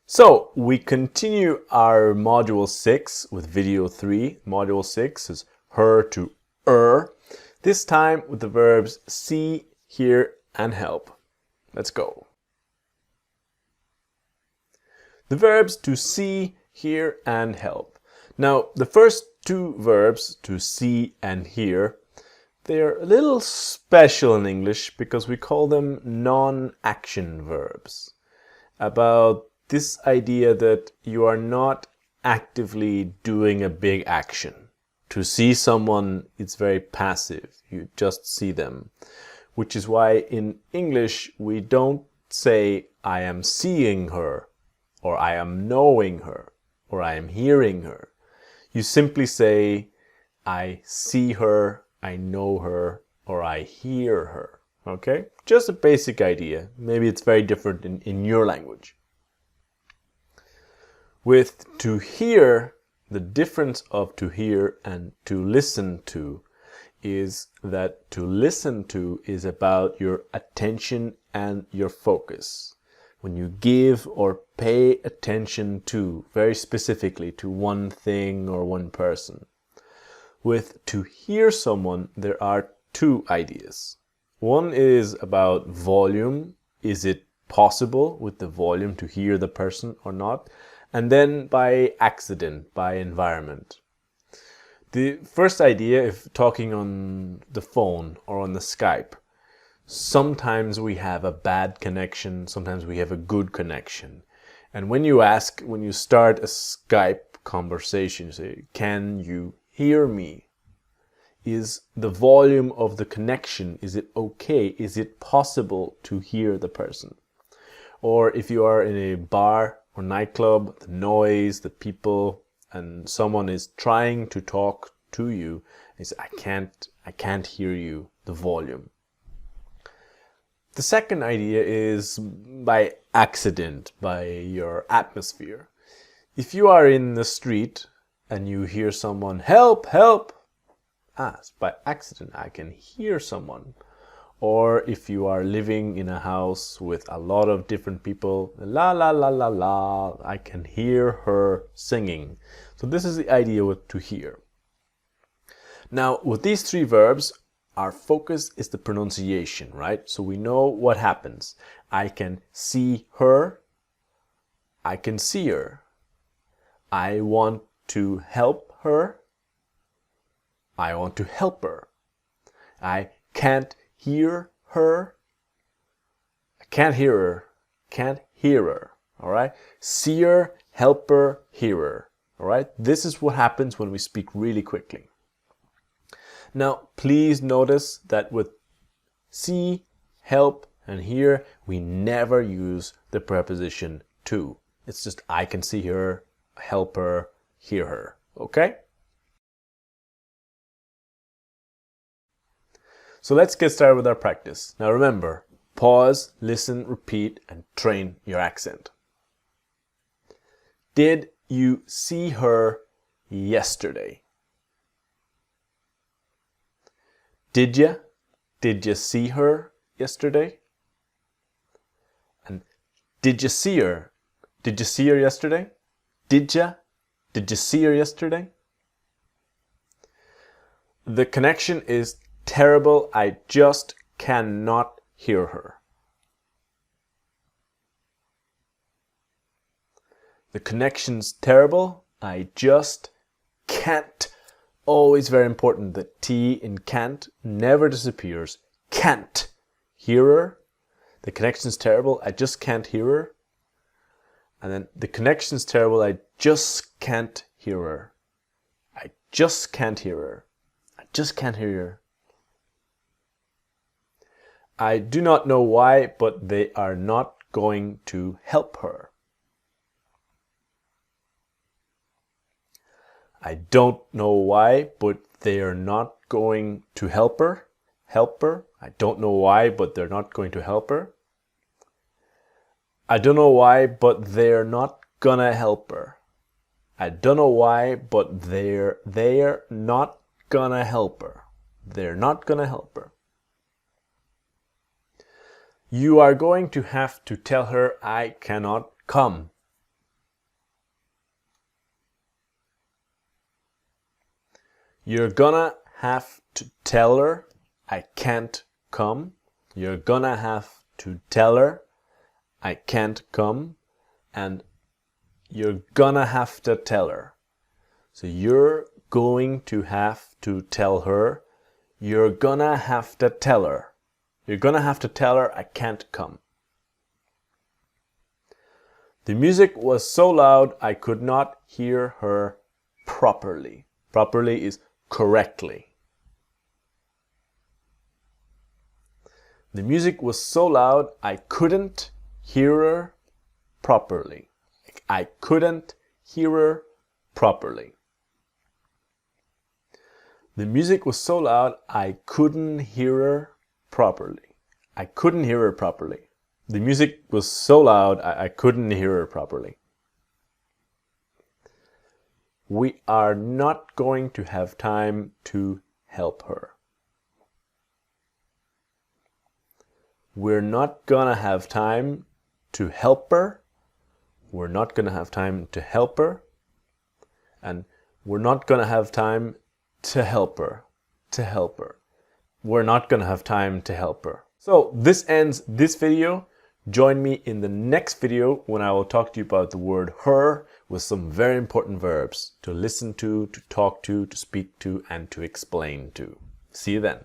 So we continue our module 6 with video 3. Module 6 is her to this time with the verbs see, hear, and help. Let's go. The verbs to see, hear, and help. Now, the first two verbs, to see and hear, they're a little special in English because we call them non-action verbs. About this idea that you are not actively doing a big action. To see someone, it's very passive. You just see them. Which is why in English we don't say I am seeing her, or I am knowing her, or I am hearing her. You simply say I see her, I know her, or I hear her. Okay? Just a basic idea. Maybe it's very different in your language. With to hear, the difference of to hear and to listen to is that to listen to is about your attention and your focus. When you give or pay attention to, very specifically, to one thing or one person. With to hear someone, there are two ideas. One is about volume. Is it possible with the volume to hear the person or not? And then by accident, by environment. The first idea, if talking on the phone or on the Skype, sometimes we have a bad connection, sometimes we have a good connection. And when you start a Skype conversation, you say, can you hear me? Is the volume of the connection, is it okay? Is it possible to hear the person? Or if you are in a bar or nightclub, the noise, the people, and someone is trying to talk to you, and say, I can't hear you, the volume. The second idea is by accident, by your atmosphere. If you are in the street and you hear someone, help, help, by accident I can hear someone. Or if you are living in a house with a lot of different people, la la la la la, I can hear her singing. So this is the idea with to hear. Now with these three verbs, our focus is the pronunciation, right? So we know what happens. I can see her, I can see her. I want to help her, I want to help her. I can't hear her, I can't hear her, can't hear her, all right? Seer, helper, hearer, all right? This is what happens when we speak really quickly. Now, please notice that with see, help, and hear, we never use the preposition to. It's just I can see her, help her, hear her, okay? So let's get started with our practice. Now remember, pause, listen, repeat, and train your accent. Did you see her yesterday? Did you? Did you see her yesterday? And did you see her? Did you see her yesterday? Did you? Did you see her yesterday? The connection is terrible. I just cannot hear her. The connection's terrible. I just can't. Always very important. The T in can't never disappears. Can't hear her. The connection's terrible. I just can't hear her. And then the connection's terrible. I just can't hear her. I just can't hear her. I just can't hear her. I do not know why, but they are not going to help her. I don't know why, but they are not going to help her. Help her. I don't know why, but they're not going to help her. I don't know why, but they're not gonna help her. I don't know why, but they're not gonna help her. They're not gonna help her. You are going to have to tell her I cannot come. You're gonna have to tell her I can't come. You're gonna have to tell her I can't come. And you're gonna have to tell her. So you're going to have to tell her. You're gonna have to tell her. You're gonna have to tell her I can't come. The music was so loud I could not hear her properly. Properly is correctly. The music was so loud I couldn't hear her properly. I couldn't hear her properly. The music was so loud I couldn't hear her properly. I couldn't hear her properly. The music was so loud I couldn't hear her properly. We are not going to have time to help her. We're not gonna have time to help her. We're not gonna have time to help her. And we're not gonna have time to help her. To help her. We're not gonna have time to help her. So this ends this video. Join me in the next video when I will talk to you about the word her with some very important verbs to listen to talk to speak to, and to explain to. See you then.